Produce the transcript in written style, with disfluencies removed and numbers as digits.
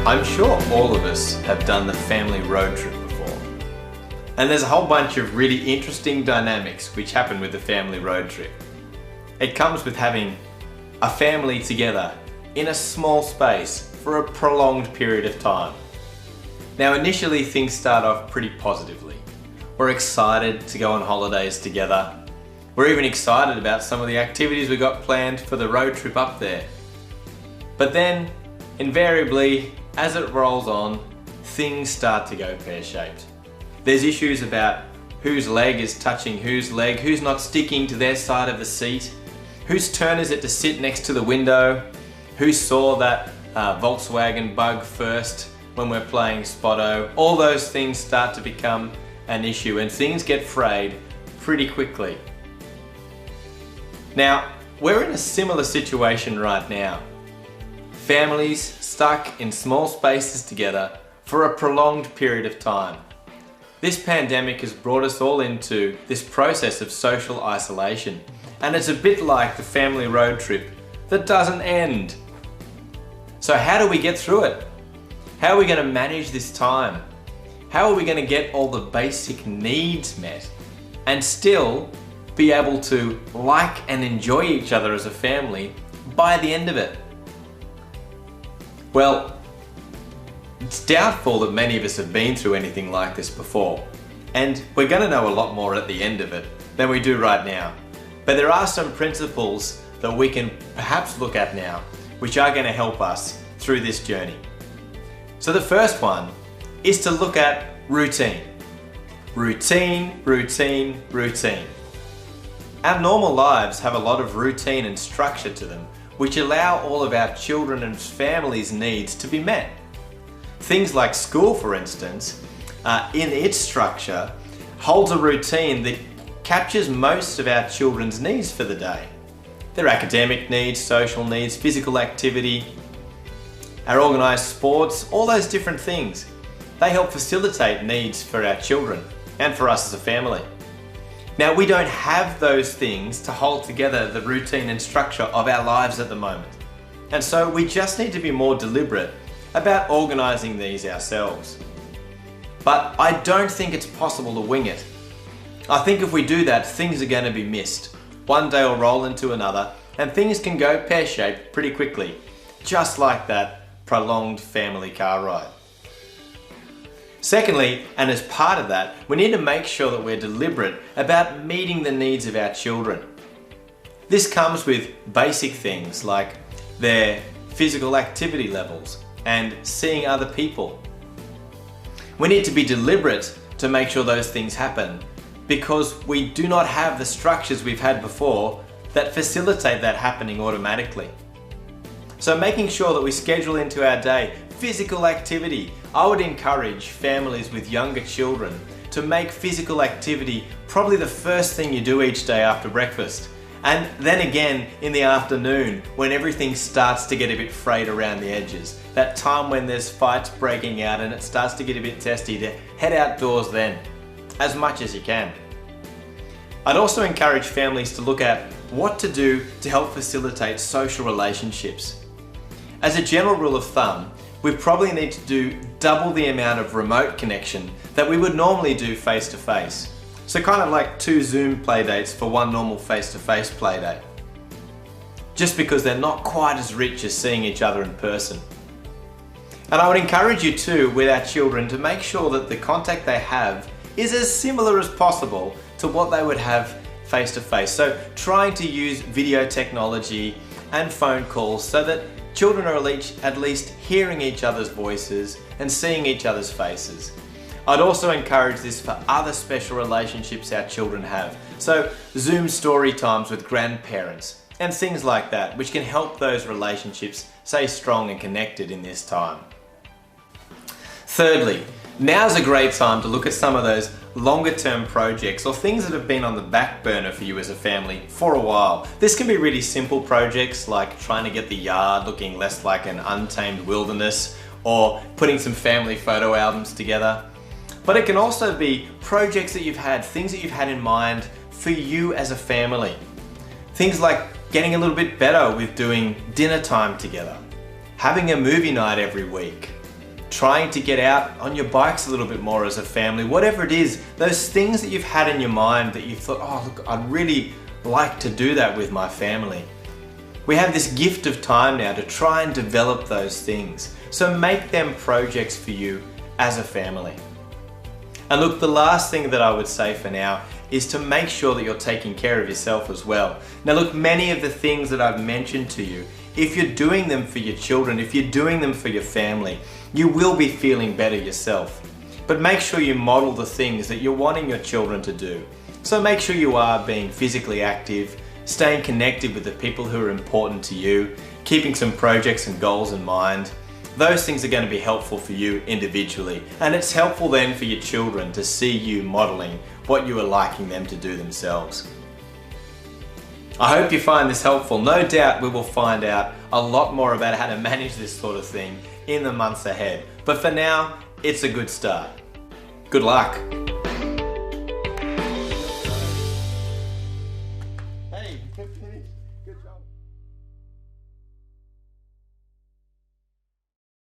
I'm sure all of us have done the family road trip before. And there's a whole bunch of really interesting dynamics which happen with the family road trip. It comes with having a family together in a small space for a prolonged period of time. Now initially things start off pretty positively. We're excited to go on holidays together. We're even excited about some of the activities we got planned for the road trip up there. But then, invariably, as it rolls on, things start to go pear-shaped. There's issues about whose leg is touching whose leg, who's not sticking to their side of the seat, whose turn is it to sit next to the window, who saw that Volkswagen Bug first when we're playing Spotto. All those things start to become an issue and things get frayed pretty quickly. Now, we're in a similar situation right now. Families stuck in small spaces together for a prolonged period of time. This pandemic has brought us all into this process of social isolation, and it's a bit like the family road trip that doesn't end. So how do we get through it? How are we going to manage this time? How are we going to get all the basic needs met and still be able to like and enjoy each other as a family by the end of it? Well, it's doubtful that many of us have been through anything like this before, and we're going to know a lot more at the end of it than we do right now. But there are some principles that we can perhaps look at now, which are going to help us through this journey. So the first one is to look at routine. Routine, routine, routine. Our normal lives have a lot of routine and structure to them, which allow all of our children and families' needs to be met. Things like school, for instance, in its structure, holds a routine that captures most of our children's needs for the day. Their academic needs, social needs, physical activity, our organised sports, all those different things. They help facilitate needs for our children and for us as a family. Now, we don't have those things to hold together the routine and structure of our lives at the moment. And so we just need to be more deliberate about organising these ourselves. But I don't think it's possible to wing it. I think if we do that, things are going to be missed. One day will roll into another and things can go pear-shaped pretty quickly, just like that prolonged family car ride. Secondly, and as part of that, we need to make sure that we're deliberate about meeting the needs of our children. This comes with basic things like their physical activity levels and seeing other people. We need to be deliberate to make sure those things happen because we do not have the structures we've had before that facilitate that happening automatically. So making sure that we schedule into our day physical activity. I would encourage families with younger children to make physical activity probably the first thing you do each day after breakfast. And then again in the afternoon when everything starts to get a bit frayed around the edges. That time when there's fights breaking out and it starts to get a bit testy, to head outdoors then, as much as you can. I'd also encourage families to look at what to do to help facilitate social relationships. As a general rule of thumb, we probably need to do double the amount of remote connection that we would normally do face-to-face. So kind of like 2 Zoom playdates for 1 normal face-to-face playdate. Just because they're not quite as rich as seeing each other in person. And I would encourage you too, with our children, to make sure that the contact they have is as similar as possible to what they would have face-to-face. So trying to use video technology and phone calls so that children are at least hearing each other's voices and seeing each other's faces. I'd also encourage this for other special relationships our children have. So Zoom story times with grandparents and things like that, which can help those relationships stay strong and connected in this time. Thirdly, now's a great time to look at some of those longer term projects or things that have been on the back burner for you as a family for a while. This can be really simple projects like trying to get the yard looking less like an untamed wilderness or putting some family photo albums together. But it can also be projects that you've had, things that you've had in mind for you as a family. Things like getting a little bit better with doing dinner time together, having a movie night every week, trying to get out on your bikes a little bit more as a family, whatever it is, those things that you've had in your mind that you thought, oh look, I'd really like to do that with my family. We have this gift of time now to try and develop those things. So make them projects for you as a family. And look, the last thing that I would say for now is to make sure that you're taking care of yourself as well. Now look, many of the things that I've mentioned to you, if you're doing them for your children, if you're doing them for your family, you will be feeling better yourself. But make sure you model the things that you're wanting your children to do. So make sure you are being physically active, staying connected with the people who are important to you, keeping some projects and goals in mind. Those things are going to be helpful for you individually, and it's helpful then for your children to see you modeling what you are liking them to do themselves. I hope you find this helpful. No doubt we will find out a lot more about how to manage this sort of thing in the months ahead. But for now, it's a good start. Good luck. Hey, good job.